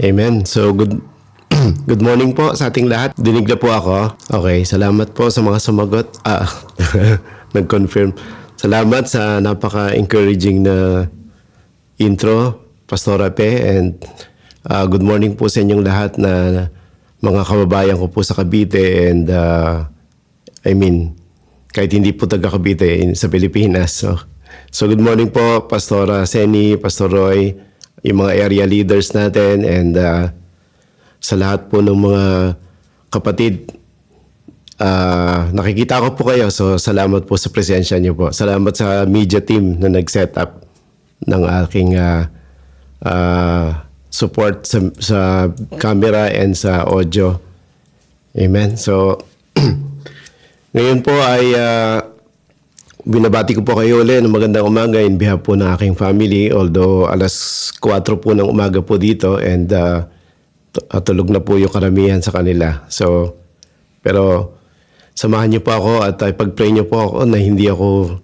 Amen. So, good morning po sa ating lahat. Dinig na po ako. Okay, salamat po sa mga sumagot. Nag-confirm. Salamat sa napaka-encouraging na intro, Pastor Ape. And good morning po sa inyong lahat na mga kababayan ko po sa Cavite. And kahit hindi po taga Cavite sa Pilipinas. So good morning po, Pastor Seni, Pastor Roy, yung mga area leaders natin, and sa lahat po ng mga kapatid. Nakikita ko po kayo, so salamat po sa presensya niyo po. Salamat sa media team na nag-set up ng aking support sa camera and sa audio. Amen. So ngayon po ay binabati ko po kayo ulit ng magandang umaga in behalf po ng aking family, although alas 4 po ng umaga po dito, and tulog na po yung karamihan sa kanila. So, pero samahan niyo po ako at pag-pray niyo po ako na hindi ako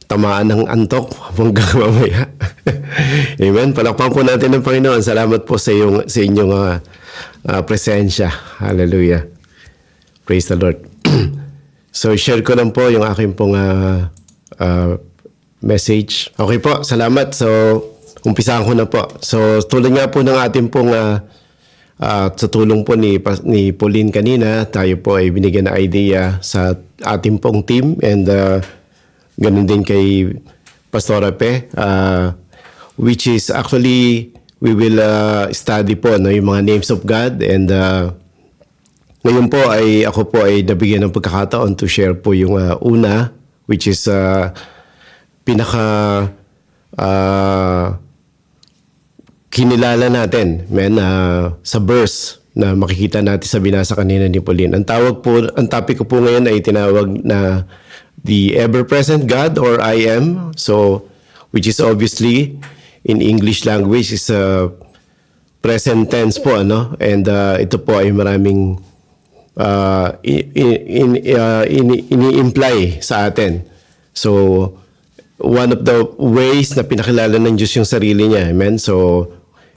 tamaan ng antok hanggang mamaya. Amen. Palakpan po natin ng Panginoon. Salamat po sa inyong presensya. Hallelujah. Praise the Lord. So, share ko lang po yung aking pong message. Okay po, salamat. So, umpisahan ko na po. So, tulad nga po ng ating pong sa tulong po ni Pauline kanina, tayo po ay binigyan na idea sa ating pong team, and ganun din kay Pastor Ape, which is actually we will study po yung mga names of God, and ngayon po ay ako po ay nabigyan ng pagkakataon to share po yung una, which is kinilala natin sa verse na makikita natin sa binasa kanina ni Pauline. Ang topic ko po ngayon ay tinawag na the ever-present God, or I am. So, which is obviously in English language is present tense po, ano? And ito po ay maraming ini-imply sa atin. So, one of the ways na pinakilala ng Diyos yung sarili niya. Amen? So,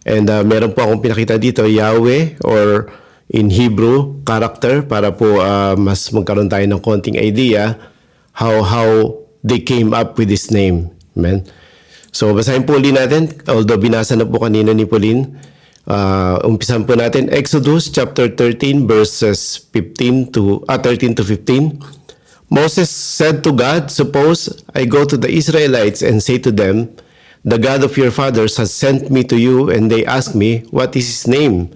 and meron po akong pinakita dito, Yahweh, or in Hebrew, character, para po mas magkaroon tayo ng konting idea how they came up with this name. Amen? So, basahin po ulit natin, although binasa na po kanina ni Pauline. Umpisan po natin Exodus chapter 13 verses 13 to 15. Moses said to God, "Suppose I go to the Israelites and say to them, the God of your fathers has sent me to you, and they ask me, what is his name?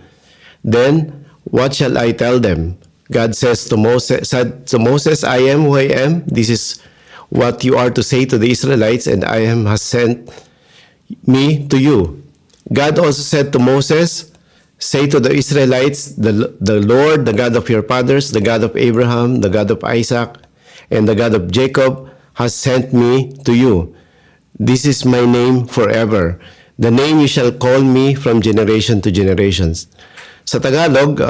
Then what shall I tell them?" God said to Moses, "I am who I am. This is what you are to say to the Israelites, and I am has sent me to you." God also said to Moses, "Say to the Israelites, the Lord, the God of your fathers, the God of Abraham, the God of Isaac, and the God of Jacob has sent me to you. This is my name forever, the name you shall call me from generation to generations." Sa Tagalog,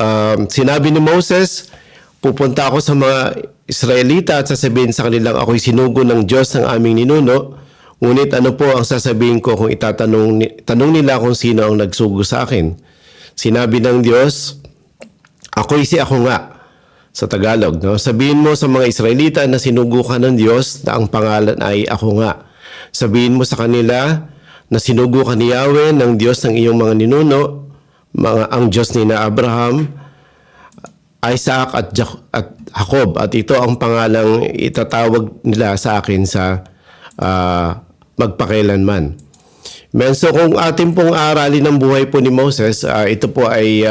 sinabi ni Moses, pupunta ako sa mga Israelita at sasabihin sa kanilang, ako'y sinugo ng Diyos ng aming ninuno. Ngunit ano po ang sasabihin ko kung tanong nila kung sino ang nagsugo sa akin? Sinabi ng Diyos, ako'y si ako nga. Sa Tagalog, no? Sabihin mo sa mga Israelita na sinugo ka ng Diyos na ang pangalan ay ako nga. Sabihin mo sa kanila na sinugo ka ni Yahweh ng Diyos ng iyong mga ninuno, ang Diyos ni na Abraham, Isaac at Jacob. At ito ang pangalang itatawag nila sa akin sa magpakailanman. So kung atin pong aralin ng buhay po ni Moses, ito po ay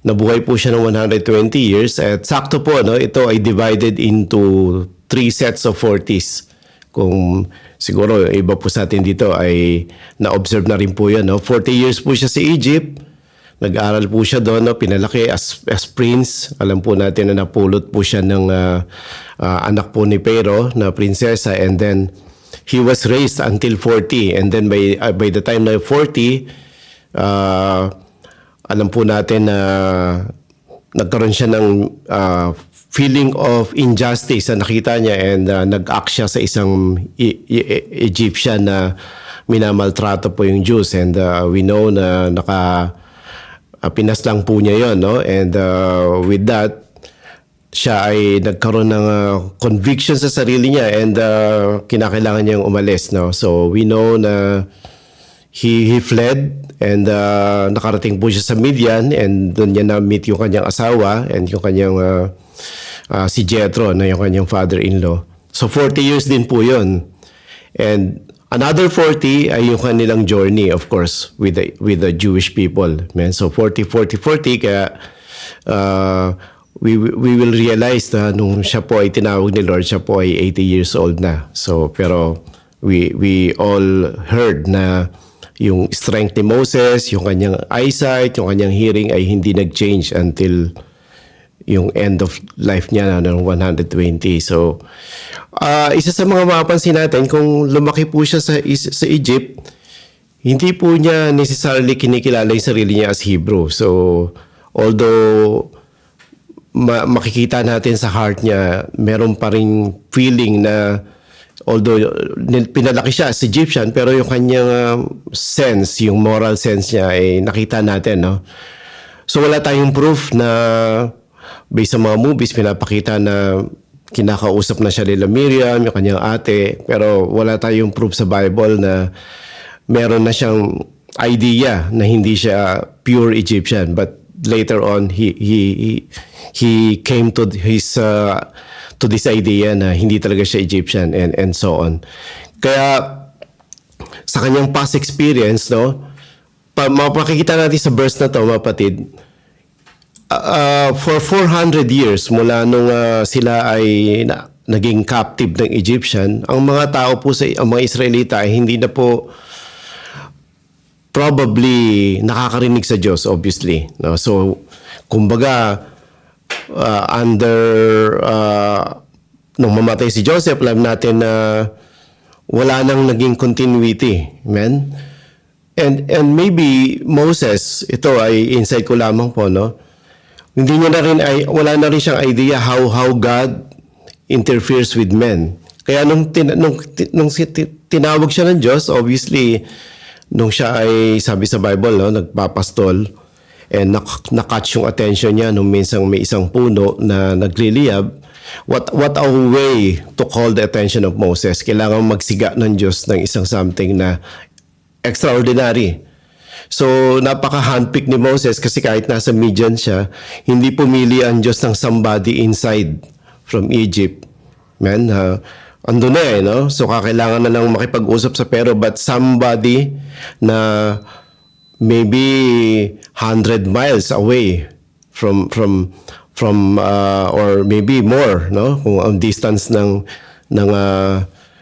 nabuhay po siya ng 120 years, at sakto po, no, ito ay divided into 3 sets of 40s. Kung siguro iba po sa atin dito ay na-observe na rin po yan, no? 40 years po siya sa Egypt. Nag-aral po siya doon, no? Pinalaki as prince. Alam po natin na napulot po siya ng anak po ni Pharaoh na prinsesa, and then he was raised until 40, and then by the time na 40, alam po natin na nagkaroon siya ng feeling of injustice na nakita niya, and nag-act siya sa isang Egyptian na minamaltrato po yung Jews, and we know na Pinas lang po niya yon, no? And with that, siya ay nagkaroon ng conviction sa sarili niya and kinakailangan niyang umalis, no? So we know na he fled and nakarating po siya sa Midian and doon niya na-meet yung kanyang asawa and yung kanyang si Jethro na yung kanyang father-in-law. So 40 years din po yun. And another 40 ay yung kanilang journey, of course, with the Jewish people. Man. So 40, kaya we will realize na nung siya po ay tinawag ni Lord, siya po ay 80 years old na. So pero we all heard na yung strength ni Moses, yung kanyang eyesight, yung kanyang hearing ay hindi nag-change until yung end of life niya na ng 120. So isa sa mga mapapansin natin, kung lumaki po siya sa Egypt, hindi po niya necessarily kinikilala yung sarili niya as Hebrew. So although makikita natin sa heart niya, meron pa ring feeling na although pinalaki siya as Egyptian, pero yung kanyang sense, yung moral sense niya ay nakita natin, no? So wala tayong proof na based sa mga movies, pinapakita na kinakausap na siya nila Miriam, yung kanyang ate, pero wala tayong proof sa Bible na meron na siyang idea na hindi siya pure Egyptian, but later on he came to this idea na hindi talaga siya Egyptian and so on. Kaya sa kanyang past experience, no, mapakikita natin sa verse na to, mga kapatid, for 400 years mula nung sila ay naging captive ng Egyptian, ang mga tao po ang mga Israelita ay hindi na po probably nakakarinig sa Diyos, obviously, no? So kumbaga nung mamatay si Joseph, alam natin na wala nang naging continuity. Amen? And maybe Moses, ito ay insight ko lamang po, no? Hindi niya na rin wala na rin siyang idea how God interferes with men. Kaya nung tinawag siya ng Diyos, obviously, nung siya ay, sabi sa Bible, no, nagpapastol, and na-catch yung attention niya nung minsan may isang puno na nagliliyab, what a way to call the attention of Moses. Kailangan magsiga ng Diyos ng isang something na extraordinary. So, napaka-handpick ni Moses kasi kahit nasa Midian siya, hindi pumili ang Diyos ng somebody inside from Egypt. Man, ando na no? So, kakailangan na lang makipag-usap sa pero, but somebody na maybe 100 miles away from or maybe more, no? Kung ang distance ng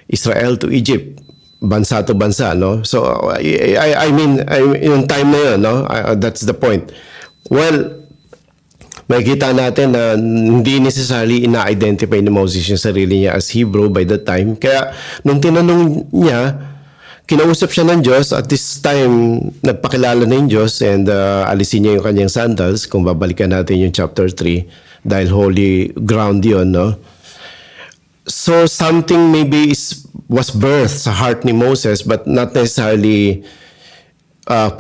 Israel to Egypt, bansa to bansa, no? So I mean yung time na yun, no? That's the point. Well, makikita natin na hindi necessarily ina-identify ni Moses yung sarili niya as Hebrew by that time. Kaya nung tinanong niya, kinausap siya ng Diyos. At this time, nagpakilala na yung Diyos and alisin niya yung kanyang sandals. Kung babalikan natin yung chapter 3, dahil holy ground yun, no? So something maybe was birthed sa heart ni Moses but not necessarily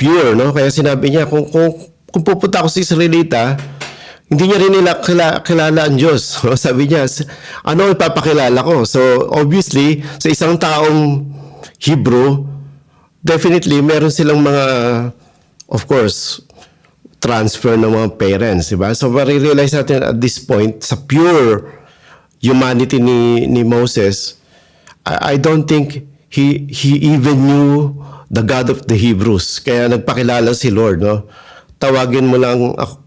pure, no? Kaya sinabi niya, kung pupunta ako sa Israelita, hindi niya rin nila kilala ang Diyos. Sabi niya, ano ipapakilala ko? So obviously, sa isang taong Hebrew, definitely meron silang mga, of course, transfer ng mga parents, diba? So marirealize natin at this point, sa pure humanity ni Moses, I don't think he even knew the God of the Hebrews. Kaya nagpakilala si Lord, no? Tawagin mo lang ako,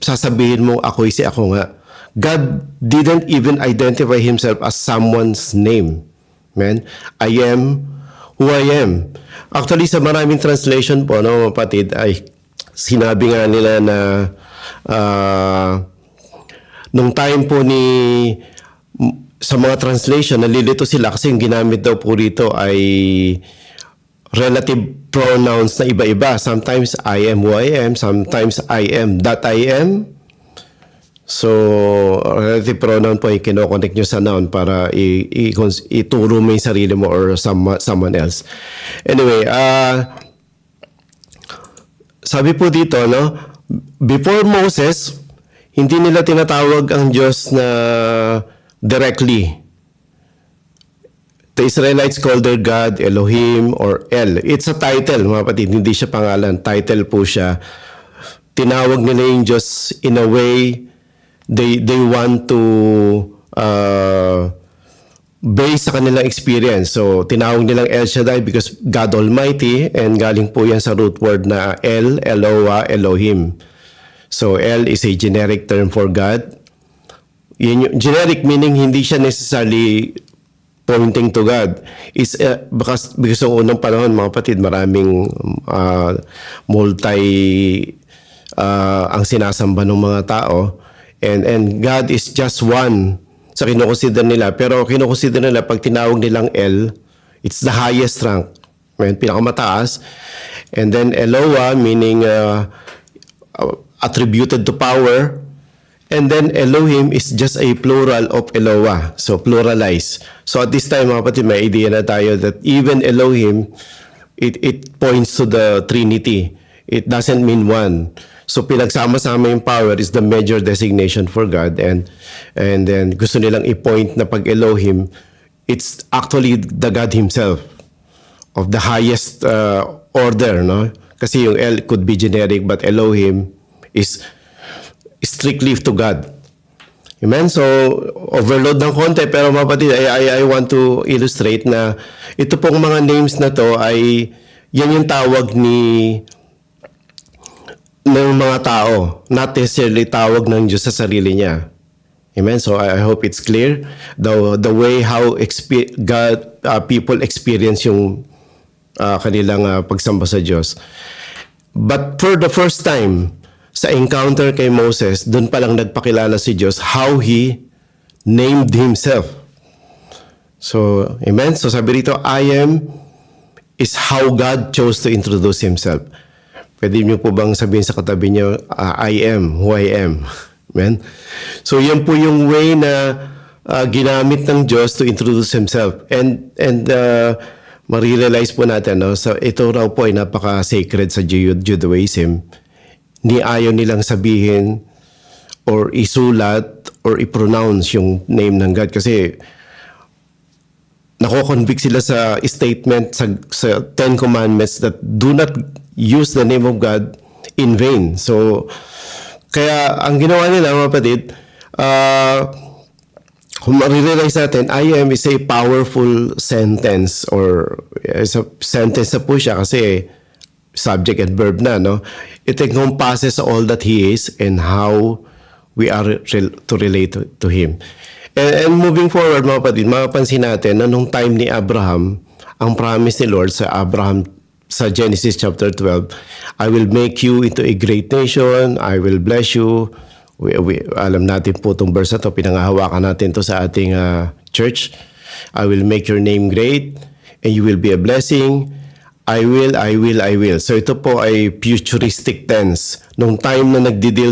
sasabihin mo ako nga. God didn't even identify himself as someone's name. Man, I am who I am. Actually, sa maraming translation po, no, kapatid, ay sinabi nga nila na nung time po sa mga translation, nalilito sila kasi yung ginamit daw po rito ay relative pronouns na iba-iba. Sometimes I am who I am, sometimes I am that I am. So, relative pronoun po ay kinoconnect nyo sa noun para ituro mo yung sarili mo or someone else. Anyway, sabi po dito, no, Before Moses, hindi nila tinatawag ang Diyos na directly. The Israelites called their God Elohim or El. It's a title, mga kapatid. Hindi siya pangalan. Title po siya. Tinawag nila yung Diyos in a way they want to based sa kanilang experience. So, tinawag nilang El Shaddai because God Almighty, and galing po yan sa root word na El, Eloah, Elohim. So, El is a generic term for God. Yun yung, generic meaning hindi siya necessarily pointing to God. It's because ng unang panahon, mga kapatid, maraming ang sinasamba ng mga tao. And God is just one sa kinukonsider nila. Pero kinukonsider nila pag tinawag nilang El, it's the highest rank. Pinakamataas. And then Eloah meaning attributed to power. And then Elohim is just a plural of Eloah. So pluralize. So at this time, mga kapatid, may idea na tayo that even Elohim, it points to the Trinity. It doesn't mean one. So pinagsama-sama yung power is the major designation for God, and then gusto nilang i-point na pag Elohim, it's actually the God himself of the highest order, no? Kasi yung El could be generic, but Elohim is strictly to God. Amen? So overload ng konti, pero mga kapatid, I want to illustrate na ito pong mga names na to ay yan yung tawag ng mga tao, not necessarily tawag ng Diyos sa sarili niya. Amen? So I hope it's clear the way how God people experience yung kanilang pagsamba sa Diyos. But for the first time, sa encounter kay Moses, doon pa lang nagpakilala si Diyos how He named Himself. So, amen? So sabi rito, I am is how God chose to introduce Himself. Pwede niyo po bang sabihin sa katabi niyo, I am who I am. Amen? So yan po yung way na ginamit ng Diyos to introduce Himself. And marirealize po natin, no? So ito raw po ay napaka-sacred sa Judaism. Ni ayaw nilang sabihin or isulat or i-pronounce yung name ng God kasi nako-convict sila sa statement sa Ten Commandments that do not use the name of God in vain. So, kaya ang ginawa nila, mga kapatid, kung marirealize natin, I am is a powerful sentence or is a sentence na po siya kasi subject and verb na, no? It encompasses all that He is and how we are to relate to Him. And moving forward, mga kapatid, mapapansin natin na nung time ni Abraham, ang promise ni Lord sa Abraham sa Genesis chapter 12, I will make you into a great nation, I will bless you. Alam natin po itong verse na ito, pinangahawakan natin to sa ating church. I will make your name great and you will be a blessing. I will. So ito po ay futuristic tense. Nung time na nagdi-deal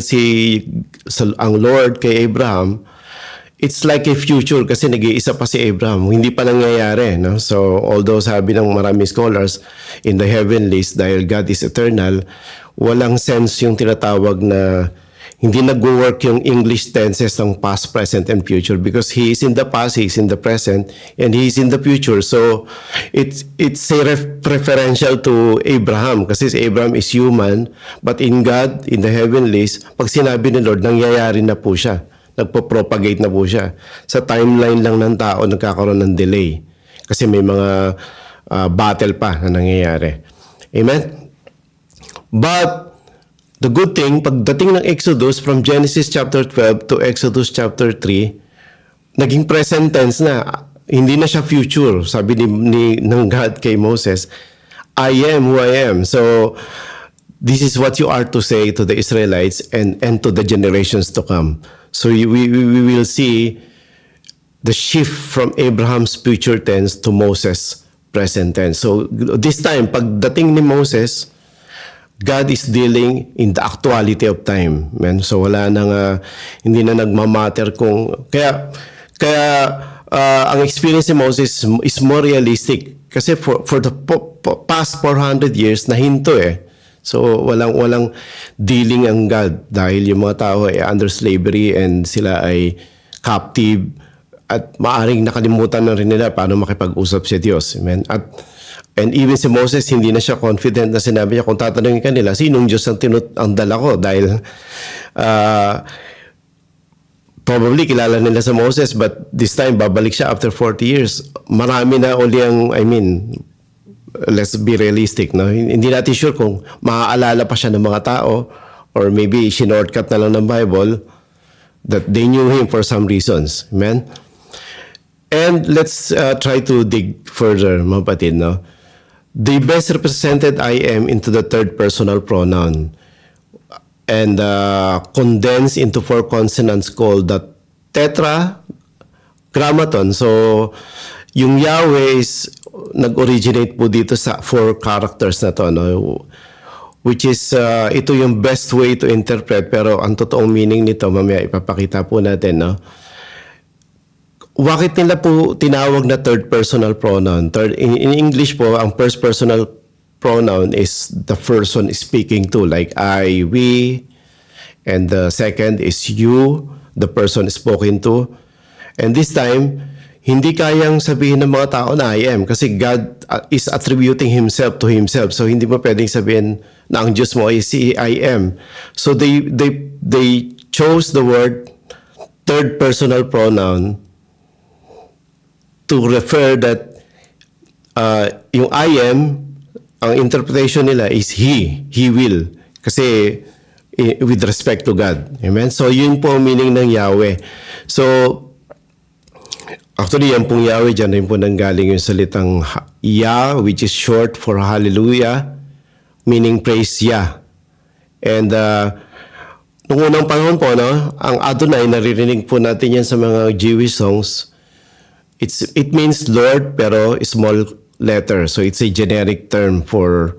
ang Lord kay Abraham, it's like a future kasi nag-iisa pa si Abraham. Hindi pa nangyayari. No? So, although sabi ng maraming scholars, in the heavenlies, dahil God is eternal, walang sense yung tinatawag na hindi nag-work yung English tenses ng past, present, and future because He is in the past, He is in the present, and He is in the future. So, it's a referential to Abraham kasi si Abraham is human, but in God, in the heavenlies, pag sinabi ni Lord, nangyayari na po siya. Nagpo-propagate na po siya. Sa timeline lang ng tao, nagkakaroon ng delay. Kasi may mga battle pa na nangyayari. Amen? But, the good thing, pagdating ng Exodus, from Genesis chapter 12 to Exodus chapter 3, naging present tense na. Hindi na siya future. Sabi ng God kay Moses, I am who I am. So, this is what you are to say to the Israelites and to the generations to come. So we will see the shift from Abraham's future tense to Moses' present tense. So this time, pagdating ni Moses, God is dealing in the actuality of time. Man. So wala nang hindi na nagmamatter kung kaya ang experience ni Moses is more realistic kasi for the past 400 years nahinto eh. So walang dealing ang God dahil yung mga tao ay under slavery and sila ay captive at maaring nakalimutan na rin nila paano makipag-usap si Diyos. Amen. And even si Moses, hindi na siya confident na sinabi niya kung tatanungin ka nila, sinong Diyos ang dala ko? Dahil probably kilala nila sa Moses, but this time babalik siya after 40 years. Marami na uli ang, let's be realistic, no? Hindi natin sure kung maaalala pa siya ng mga tao or maybe shinortcut na lang ng Bible that they knew him for some reasons. Amen? And let's try to dig further, mga kapatid, no? They best represented I am into the third personal pronoun and condensed into 4 consonants called the tetragrammaton. So, yung Yahweh is nag-originate po dito sa 4 characters na to, no? Which is, ito yung best way to interpret, pero ang totoong meaning nito, mamaya ipapakita po natin, no? Bakit nila po tinawag na third personal pronoun? In English po, ang first personal pronoun is the person speaking to, like I, we, and the second is you, the person spoken to. And this time, hindi kayang sabihin ng mga tao na I am kasi God is attributing himself to himself. So hindi mo pwedeng sabihin na ang Diyos mo ay si I am. So they chose the word third personal pronoun to refer that yung I am, ang interpretation nila is he will. Kasi with respect to God. Amen? So yun po ang meaning ng Yahweh. So actually yan pong Yahweh, dyan rin po nanggaling yung salitang Yah, which is short for hallelujah, meaning praise Yah. And nung unang panahon po, no, ang Adonai, naririnig po natin yan sa mga Jewish songs. It means Lord pero small letter. So it's a generic term for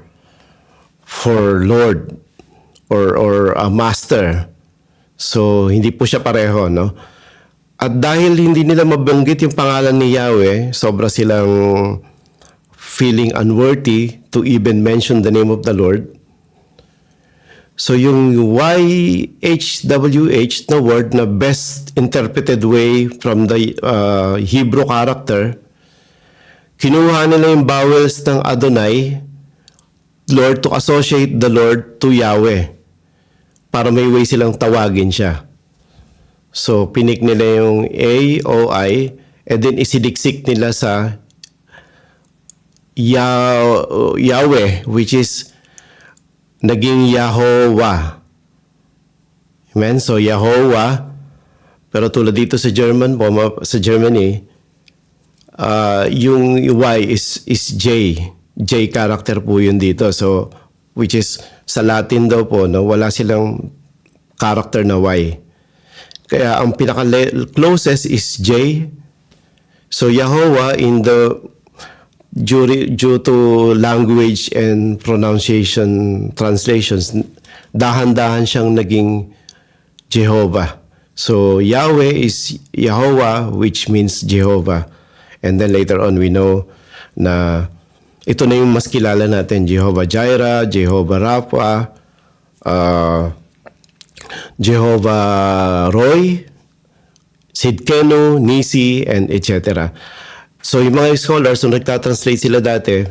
Lord or a master. So hindi po siya pareho, no? At dahil hindi nila mabanggit yung pangalan ni Yahweh, sobra silang feeling unworthy to even mention the name of the Lord. So yung YHWH na word na best interpreted way from the Hebrew character, kinuha nila yung vowels ng Adonai, Lord, to associate the Lord to Yahweh para may way silang tawagin siya. So pinik nila yung A, O, I, and then isidiksik nila sa Yahweh, which is naging Yahovah. Amen? So, Yahovah. Pero tulad dito sa German po, sa Germany, yung Y is J. J character po yun dito. So, which is sa Latin daw po, no, wala silang character na Y. Kaya ang pinaka-closest is J. So, Yahovah in the due to language and pronunciation translations, dahan-dahan siyang naging Jehovah. So Yahweh is Yahovah, which means Jehovah. And then later on, we know na ito na yung mas kilala natin, Jehovah Jireh, Jehovah Rapha, Jehovah Roy, Sidkenu, Nisi, and etc. So yung mga scholars, so nagtatranslate sila dati,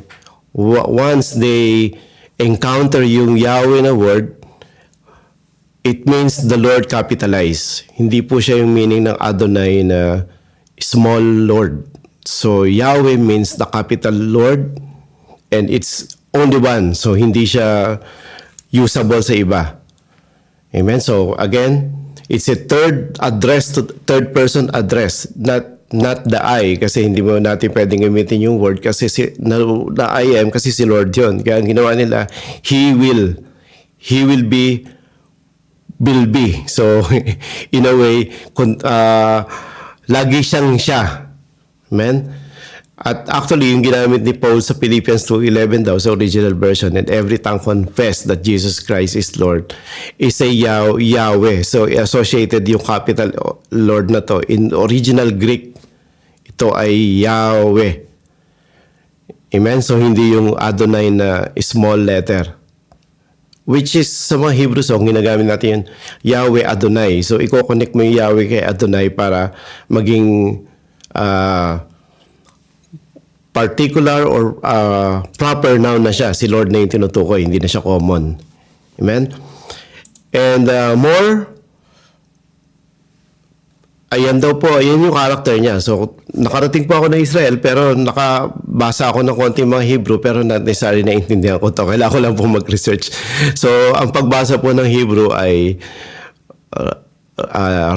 once they encounter yung Yahweh na word, it means the Lord capitalized. Hindi po siya yung meaning ng Adonai na small Lord. So Yahweh means the capital Lord and it's only one. So hindi siya usable sa iba. Amen? So again, it's a third person address, not the I, kasi hindi mo natin pwedeng gamitin yung word kasi na I am kasi si Lord yun. Kaya ang ginawa nila, He will be, will be. So in a way, lagi siyang siya. Amen? At actually, yung ginamit ni Paul sa Philippians 2:11 daw, sa original version, and every tongue confess that Jesus Christ is Lord, is a Yahweh. So, associated yung capital Lord na to. In original Greek, ito ay Yahweh. Amen? So, hindi yung Adonai na small letter. which is sa mga Hebrew song, ginagamit natin yun, Yahweh Adonai. So, i-connect mo yung Yahweh kay Adonai para maging particular or proper noun na siya. Si Lord na yung tinutukoy, hindi na siya common. Amen? And more, ayan daw po, ayan yung character niya. So, nakarating po ako ng Israel, pero nakabasa ako ng konting mga Hebrew, pero not necessarily naintindihan ko ito. Kailangan ko lang po mag-research. So, ang pagbasa po ng Hebrew ay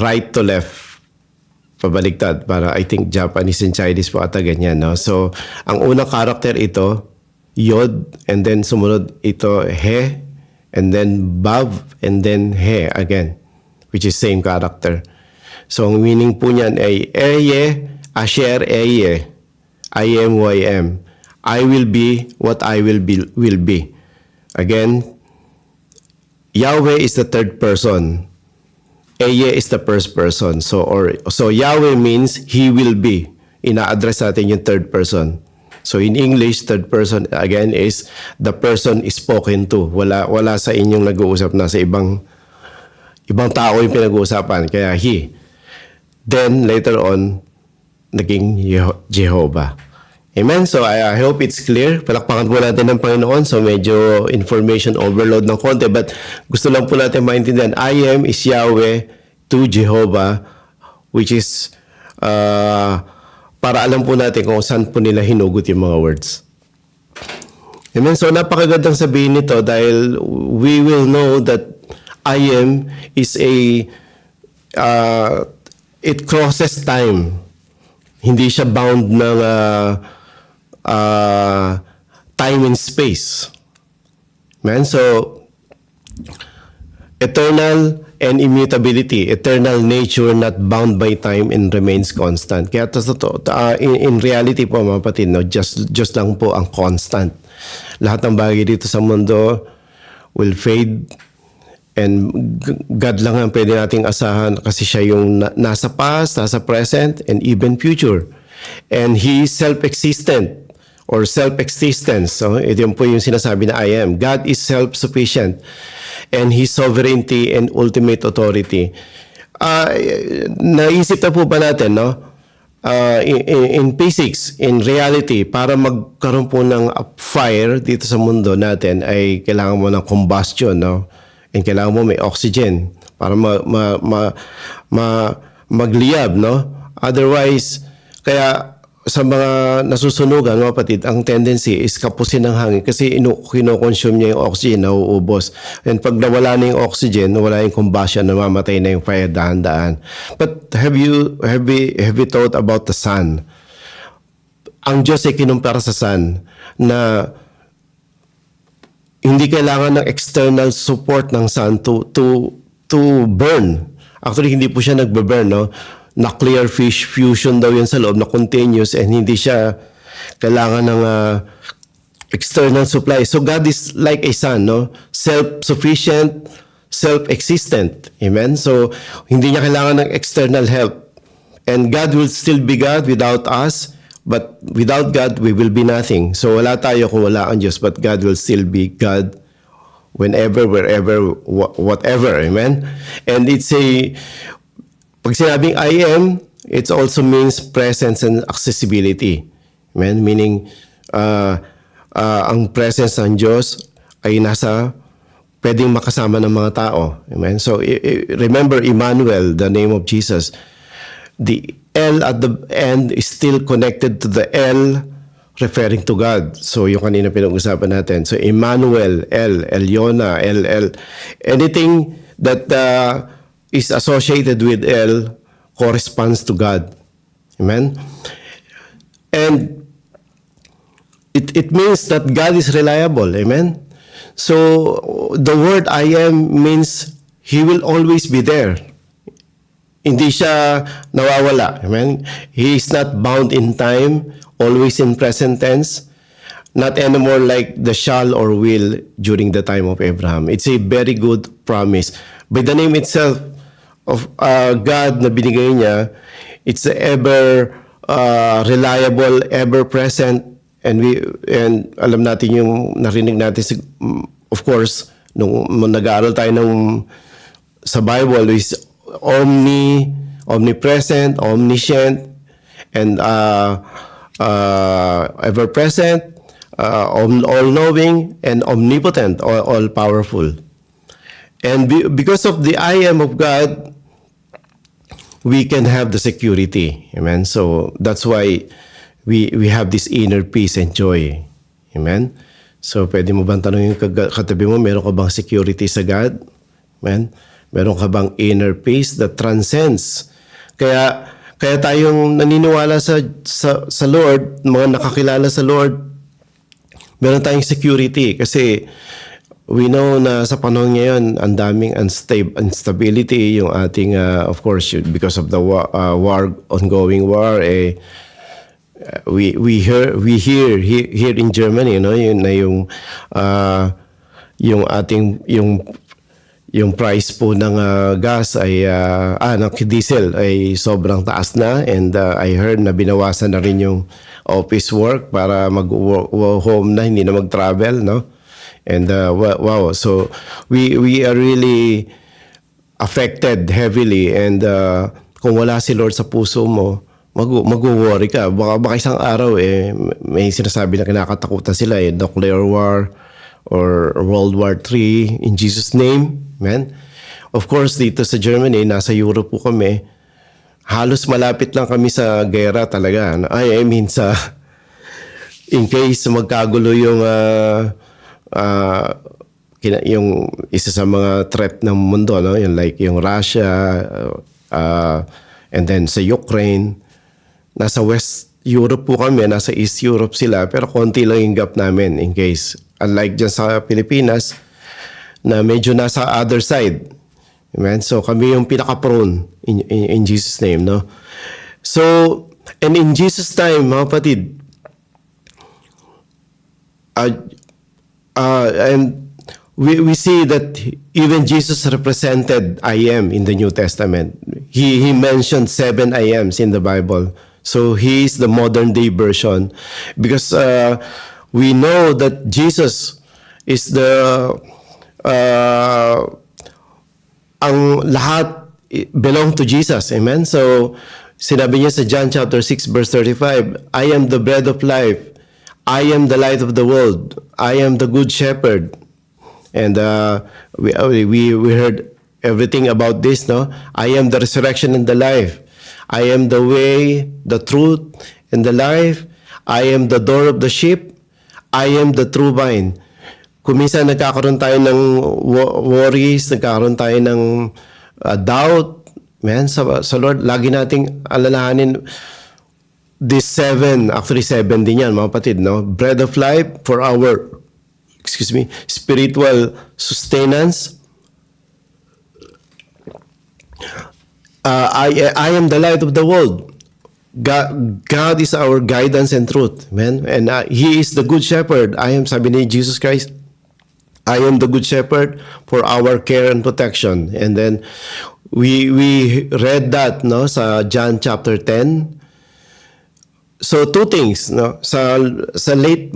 right to left, pabaligtad. Para, I think, Japanese and Chinese po ata ganyan, no? So, ang unang character ito, Yod, and then sumunod ito, He, and then Bav, and then He again, which is same character. So, ang meaning po niyan ay Eye, Asher Eye, I am who I am. I will be what I will be. Again, Yahweh is the third person. Eye is the first person. So Yahweh means He will be. Ina-address natin yung third person. So in English, third person again is the person is spoken to. Wala sa inyong nag-uusap na sa ibang tao yung pinag-uusapan. Kaya He. Then, later on, naging Jehovah. Amen? So, I hope it's clear. Palakpakan po natin ng Panginoon. So, medyo information overload ng konti. But, gusto lang po natin maintindihan. I am is Yahweh to Jehovah, which is, para alam po natin kung saan po nila hinugot yung mga words. Amen? So, napakagandang sabihin nito dahil we will know that I am is a it crosses time. Hindi siya bound ng time and space. Man, so eternal and immutability, eternal nature not bound by time and remains constant. Kaya in reality po mga kapatid, no, just lang po ang constant. Lahat ng bagay dito sa mundo will fade. And God lang ang pwede nating asahan kasi siya yung nasa past, nasa present, and even future. And He is self-existent or self-existence. So, ito po yung sinasabi na I am. God is self-sufficient and His sovereignty and ultimate authority. Naisip na po ba natin, no? In physics, in reality, para magkaroon po ng fire dito sa mundo natin ay kailangan mo ng combustion, no? And kailangan mo may oxygen para magliyab, no? Otherwise, kaya sa mga nasusunugan, mga kapatid, ang tendency is kapusin ng hangin kasi kinoconsume niya yung oxygen, nauubos. And pag nawala na yung oxygen, nawala yung combustion, namamatay na yung fire daan-daan. But have you thought about the sun? Ang Diyos ay kinumpara sa sun na hindi kailangan ng external support ng sun to burn. Actually, hindi po siya nagbe-burn, no? Na clear fish fusion daw yun sa loob, na continuous, and hindi siya kailangan ng external supply. So God is like a sun, no? Self-sufficient, self-existent. Amen? So hindi niya kailangan ng external help. And God will still be God without us. But without God, we will be nothing. So wala tayo kung wala ang Diyos, but God will still be God whenever, wherever, whatever. Amen? And it's pag sinabing I am, it also means presence and accessibility. Amen? Meaning, ang presence ng Diyos ay pwedeng makasama ng mga tao. Amen? So remember Emmanuel, the name of Jesus. The L at the end is still connected to the L referring to God. So yung kanina pinag-usapan natin. So Emmanuel, L, Eliona, LL. Anything that is associated with L corresponds to God. Amen? And it means that God is reliable. Amen? So the word I am means He will always be there. Hindi siya nawawala. Amen? He is not bound in time, always in present tense, not anymore like the shall or will during the time of Abraham. It's a very good promise. By the name itself of God na binigay niya, it's ever reliable, ever present, and alam natin yung narinig natin, of course, nung nag-aaral tayo sa Bible is omnipresent, omniscient, and ever-present, all-knowing, and omnipotent, all-powerful. And because of the I am of God, we can have the security. Amen? So that's why we have this inner peace and joy. Amen? So pwede mo bang tanongin yung katabi mo, meron ka bang security sa God? Amen? Meron ka bang inner peace that transcends? Kaya tayong naniniwala sa Lord, mga nakakilala sa Lord, meron tayong security kasi we know na sa panahon ngayon ang daming instability yung ating of course because of the ongoing war we hear here in Germany, no, yun na yung ating yung price po ng gas ay ng diesel ay sobrang taas na, and I heard na binawasan na rin yung office work para mag-home na, hindi na mag-travel, no? And wow, so we are really affected heavily, and kung wala si Lord sa puso mo, mag-worry ka. Baka isang araw may sinasabi na kinakatakutan sila nuclear war or World War III in Jesus' name. Amen. Of course, dito sa Germany, nasa Europe po kami, halos malapit lang kami sa gera talaga. I mean in case magkagulo yung isa sa mga threat ng mundo, no? Yung like yung Russia, and then sa Ukraine. Nasa West Europe po kami, nasa East Europe sila, pero konti lang yung gap namin in case. Unlike dyan sa Pilipinas, na medyo nasa other side. Amen? So kami yung pinaka-prone in Jesus' name, no? So, and in Jesus' time, mga kapatid, and we see that even Jesus represented I am in the New Testament. He mentioned 7 I ams in the Bible. So he is the modern day version because we know that Jesus is ang lahat belong to Jesus. Amen? So sinabi niya sa John chapter 6 verse 35, I am the bread of life. I am the light of the world. I am the good shepherd. And we heard everything about this, no? I am the resurrection and the life. I am the way, the truth, and the life. I am the door of the sheep. I am the true vine. Kung minsan nagkakaroon tayo ng worries, nagkakaroon tayo ng doubt, man, sa Lord, lagi nating alalahanin this 7, actually 7 din yan, mga kapatid, no? Bread of life for our, spiritual sustenance. I am the light of the world. God is our guidance and truth, man. And He is the good shepherd. Sabi ni Jesus Christ, I am the good shepherd for our care and protection. And then we read that, no, sa John chapter 10. So 2 things, no, sa late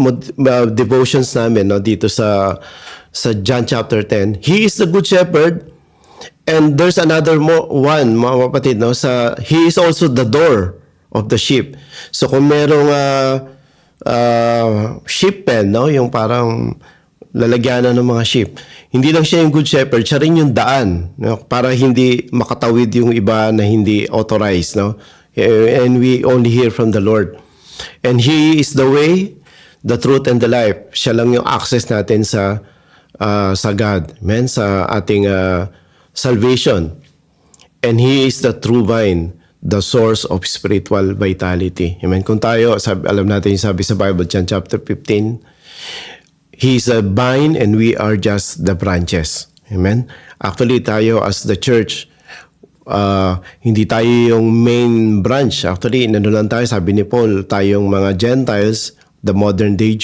devotions namin, no, dito sa John chapter 10. He is the good shepherd. And there's another one, mga kapatid, no? He is also the door of the sheep. So kung merong sheep pen, no? Yung parang lalagyanan ng mga sheep. Hindi lang siya yung good shepherd, siya rin yung daan, no? Para hindi makatawid yung iba na hindi authorized, no? And we only hear from the Lord. And He is the way, the truth, and the life. Siya lang yung access natin sa God. Amen? Sa ating salvation. And He is the true vine, the source of spiritual vitality. Amen. Kung tayo, alam natin yung sabi sa Bible, John chapter 15, He is a vine and we are just the branches. Amen. Actually, tayo as the church, hindi tayo yung main branch. Actually, lang tayo, sabi ni Paul, tayong mga Gentiles, the modern day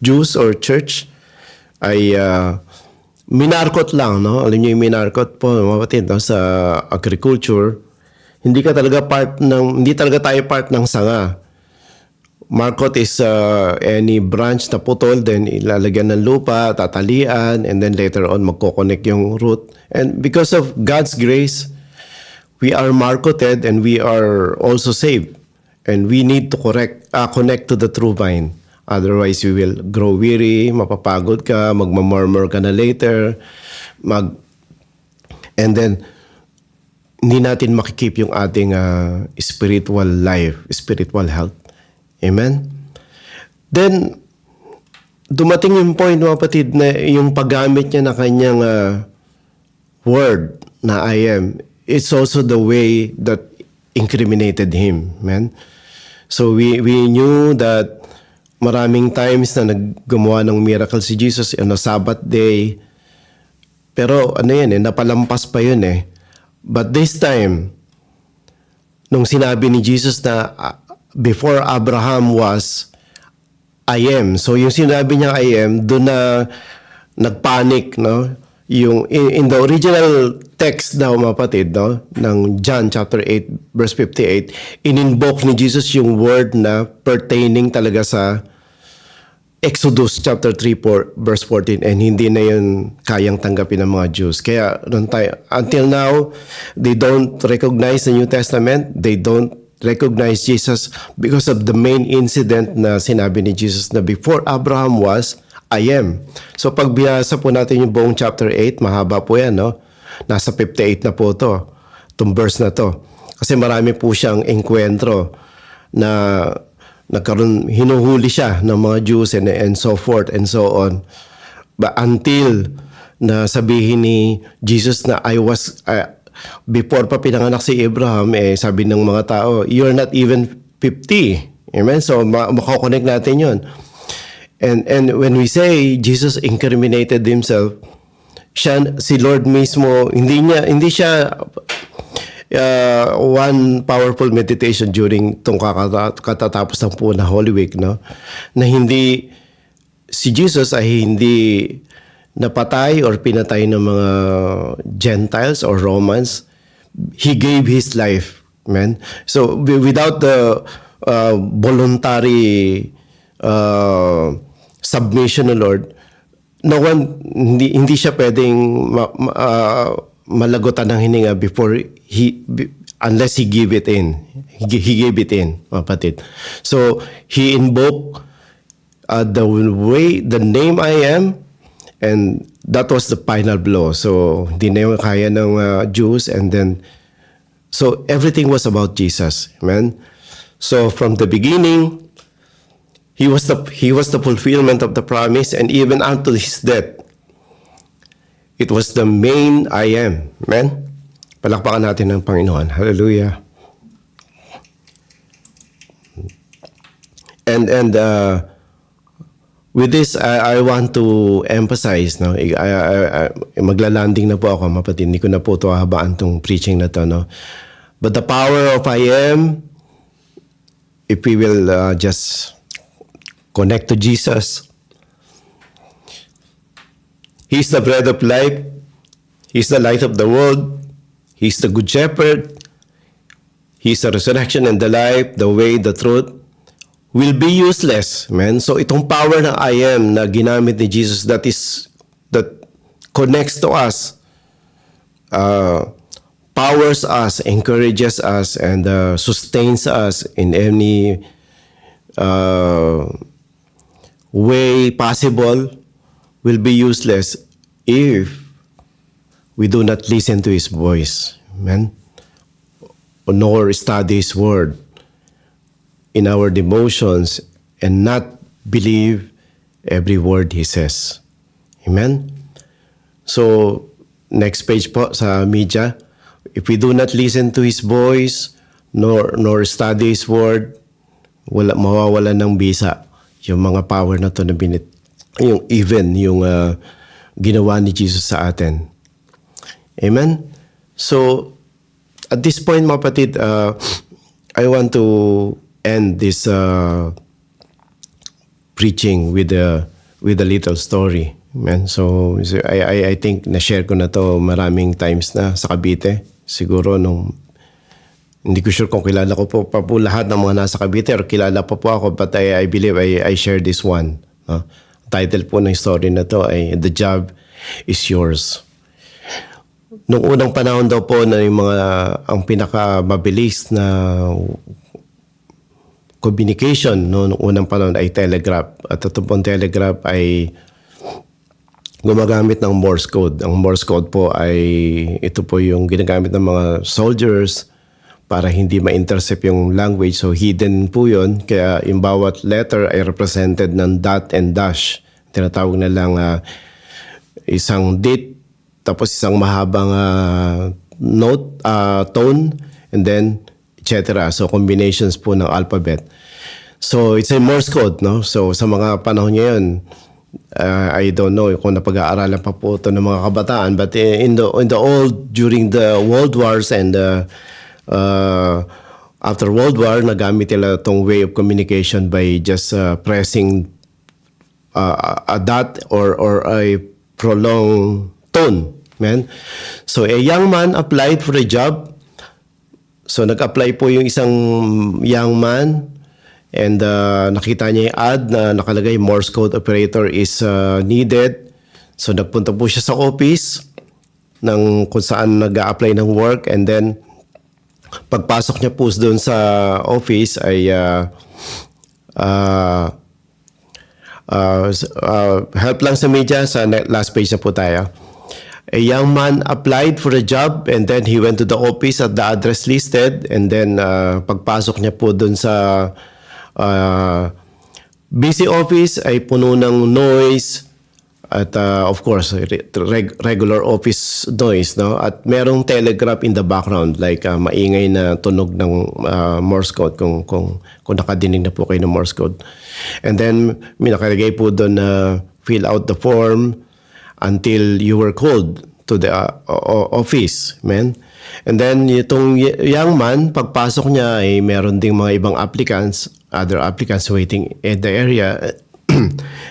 Jews or church, ay minarkot lang, no? Alam niyo yung minarkot po, mga kapatid, no? Sa agriculture, hindi talaga tayo part ng sanga. Markot is any branch na putol, then ilalagyan ng lupa, tatalian, and then later on magkoconnect yung root. And because of God's grace, we are marcoted and we are also saved. And we need to connect to the true vine. Otherwise, we will grow weary, mapapagod ka, magmamurmur ka na later, and then hindi natin makikip yung ating spiritual life, spiritual health. Amen? Then, dumating yung point, mga kapatid, na yung paggamit niya na kanyang word na I am, it's also the way that incriminated him. Amen? So, we knew that maraming times na naggumawa ng miracle si Jesus on a Sabbath day. Pero ano yan napalampas pa yun eh. But this time, nung sinabi ni Jesus na before Abraham was, I am. So yung sinabi niya I am, doon na nagpanic, no? Yung in the original text daw, mga kapatid, no, ng John chapter 8 verse 58, in-invoke ni Jesus yung word na pertaining talaga sa Exodus chapter 3 verse 14, and hindi na yun kayang tanggapin ng mga Jews. Kaya until now, they don't recognize the New Testament. They don't recognize Jesus because of the main incident na sinabi ni Jesus na before Abraham was, I am. So pag binasa po natin yung buong chapter 8, mahaba po yan, no? Nasa 58 na po to, itong verse na to. Kasi marami po siyang enkwentro na hinuhuli siya ng mga Jews and so forth and so on. But until na sabihin ni Jesus na I was, before pa pinanganak si Abraham, sabi ng mga tao, you're not even 50. Amen? So makakonect natin yun. And when we say Jesus incriminated himself, si Lord mismo, hindi siya one powerful meditation during itong katatapos ng po na Holy Week, no? Na hindi, si Jesus ay hindi napatay or pinatay ng mga Gentiles or Romans. He gave His life, man. So without the voluntary submission of Lord, no one, hindi siya pwedeng malagutan ng hininga before unless he gave it in. He gave it in, kapatid. So he invoked the name I am, and that was the final blow. So hindi na yung kaya ng Jews, and then so everything was about Jesus. Amen. So from the beginning, he was the fulfillment of the promise, and even unto his death, it was the main I am. Amen? Palakpakan natin ng Panginoon. Hallelujah. And with this, I want to emphasize, no? Maglalanding na po ako, mapatid. Hindi ko na po ito hahabaan itong preaching na to, no? But the power of I am, if we will just connect to Jesus, He's the bread of life. He's the light of the world. He's the good shepherd. He's the resurrection and the life, the way, the truth. Will be useless, man. So itong power na I am na ginamit ni Jesus that connects to us, powers us, encourages us, and sustains us in any way possible, will be useless if we do not listen to His voice, amen, nor study His word in our devotions and not believe every word He says. Amen? So, next page po sa media. If we do not listen to His voice nor study His word, mawawalan ng bisa yung mga power na to na yung ginawa ni Jesus sa atin. Amen? So, at this point, mga kapatid, I want to end this preaching with a little story. Amen? So, I think na-share ko na to maraming times na sa Cavite. Siguro nung Hindi ko sure kung kilala ko po pa po lahat ng mga nasa Cavite or kilala pa po ako, but I believe I share this one. No? Title po ng story na to ay The Job is Yours. Nung unang panahon daw po na yung mga ang pinakamabilis na communication no, nung unang panahon ay telegraph. At ito pong telegraph ay gumagamit ng Morse code. Ang Morse code po ay ito po yung ginagamit ng mga soldiers para hindi ma-intercept yung language. So hidden po yun. Kaya yung bawat letter ay represented ng dot and dash. Tinatawag na lang isang date, tapos isang mahabang note, tone, and then etc. So combinations po ng alphabet. So it's a Morse code, no? So sa mga panahon ngayon, I don't know kung napag-aaralan pa po ito ng mga kabataan, but in the old, during the World Wars and after World War, nagamit nila itong way of communication by just pressing a dot or a prolonged tone. Man. So a young man applied for a job. So nag-apply po yung isang young man and nakita niya yung ad na nakalagay Morse code operator is needed. So nagpunta po siya sa office ng kung saan nag-a-apply ng work, and then pagpasok niya po doon sa office ay help lang sa media, sa last page na po tayo. A young man applied for a job and then he went to the office at the address listed, and then pagpasok niya po doon sa busy office ay puno ng noise at of course regular office noise, no? At merong telegraph in the background, like maingay na tunog ng Morse code kung nakadinig na po kayo ng Morse code. And then may nakalagay po doon na fill out the form until you were called to the office, man. And then itong young man, pagpasok niya ay meron ding mga ibang other applicants waiting in the area.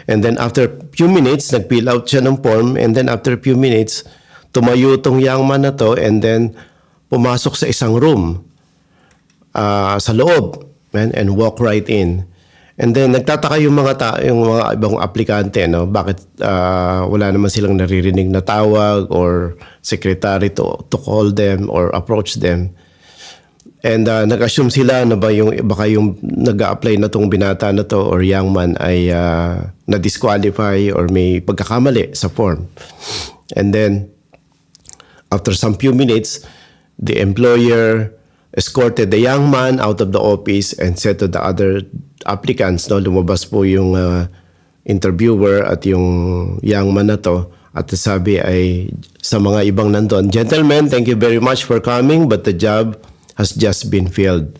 And then after few minutes, nag-fill out siya ng form, and then after few minutes, tumayo tong young man na to, and then pumasok sa isang room sa loob, man, and walk right in. And then nagtataka yung mga ibang aplikante, no, bakit wala naman silang naririnig na tawag or secretary to call them or approach them. And nag-assume sila na baka yung nag-a-apply na tong binata na to or young man ay na-disqualify or may pagkakamali sa form. And then after some few minutes, the employer escorted the young man out of the office and said to the other applicants, no, lumabas po yung interviewer at yung young man na to, at sabi ay sa mga ibang nandun, "Gentlemen, thank you very much for coming, but the job has just been filled."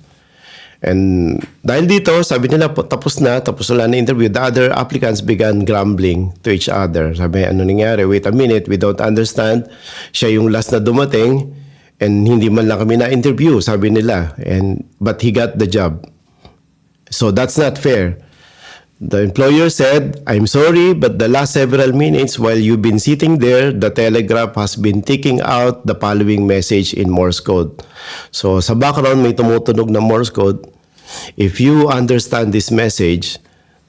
And dahil dito, sabi nila, tapos wala na interview, the other applicants began grumbling to each other. Sabi, ano nangyari? Wait a minute, we don't understand. Siya yung last na dumating, and hindi man lang kami na-interview, sabi nila. But he got the job. So that's not fair. The employer said, "I'm sorry, but the last several minutes while you've been sitting there, the telegraph has been ticking out the following message in Morse code." So sa background may tumutunog na Morse code. If you understand this message,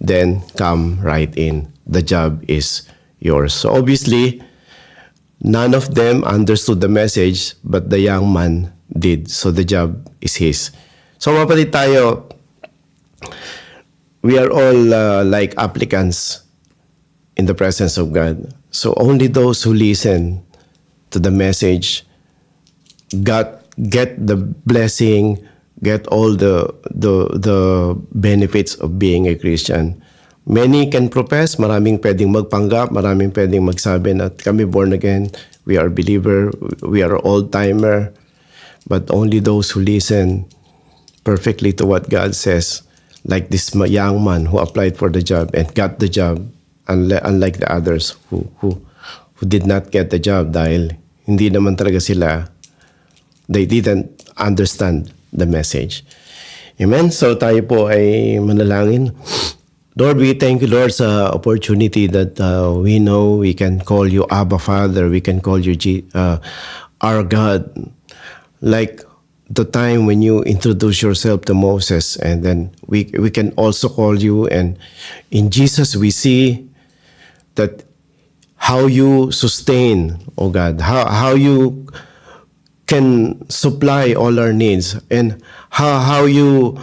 then come right in. The job is yours. So obviously, none of them understood the message, but the young man did. So the job is his. So mapalit tayo, we are all like applicants in the presence of God. So only those who listen to the message get the blessing, get all the benefits of being a Christian. Many can profess, maraming pwedeng magpanggap, maraming pwedeng magsabi na kami born again, we are believer, we are old-timer, but only those who listen perfectly to what God says, like this young man who applied for the job and got the job, unlike the others who did not get the job dahil hindi naman talaga sila, they didn't understand the message. Amen? So tayo po ay manalangin. Lord, we thank you, Lord, sa opportunity that we know we can call you Abba Father, we can call you our God. Like the time when you introduce yourself to Moses, and then we can also call you. And in Jesus, we see that how you sustain, oh God, how you can supply all our needs, and how you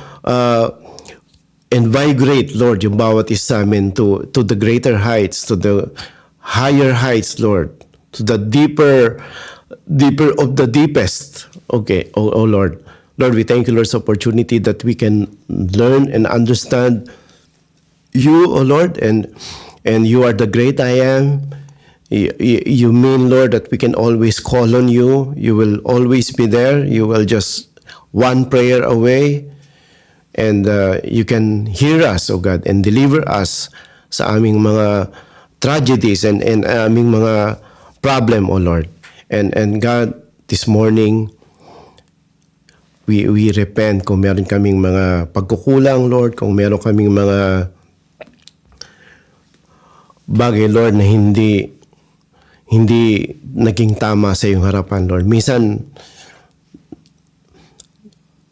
invigorate, Lord, yung bawat isa amin to the greater heights, to the higher heights, Lord, to the deeper of the deepest. Okay, oh Lord. Lord, we thank you, Lord, for opportunity that we can learn and understand you, oh Lord, and you are the great I am. You mean, Lord, that we can always call on you. You will always be there. You will just one prayer away. And you can hear us, oh God, and deliver us sa aming mga tragedies and aming mga problem, oh Lord. And God, this morning, we repent kung meron kaming mga pagkukulang, Lord, kung meron kaming mga bagay, Lord, na hindi naging tama sa iyong harapan, Lord. Minsan,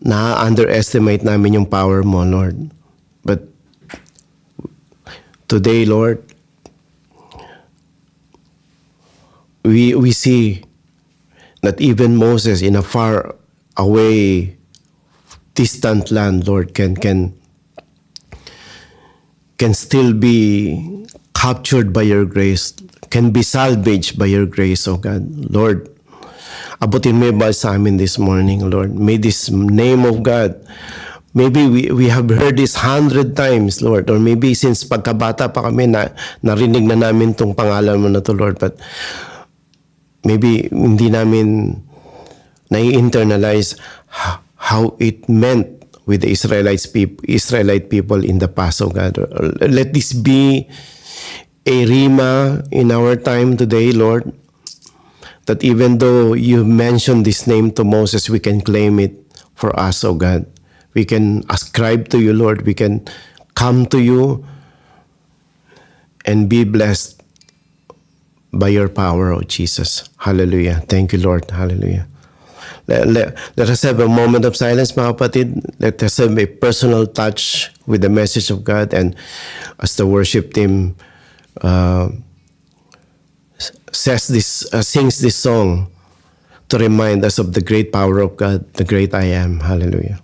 na-underestimate namin yung power mo, Lord. But today, Lord, we see that even Moses in a far away, distant land, Lord, can still be captured by your grace, can be salvaged by your grace, oh God. Lord, abutin mo yung bawat sa amin this morning, Lord. May this name of God, maybe we have heard this 100 times, Lord, or maybe since pagkabata pa kami narinig na namin tong pangalan mo na to, Lord, but maybe hindi namin nai-internalize how it meant with the Israelite people in the past, oh God. Let this be a rhema in our time today, Lord, that even though you mentioned this name to Moses, we can claim it for us, oh God. We can ascribe to you, Lord. We can come to you and be blessed by your power, oh Jesus. Hallelujah. Thank you, Lord. Hallelujah. Let us have a moment of silence, mga kapatid. Let us have a personal touch with the message of God. And as the worship team sings this song to remind us of the great power of God, the great I am. Hallelujah.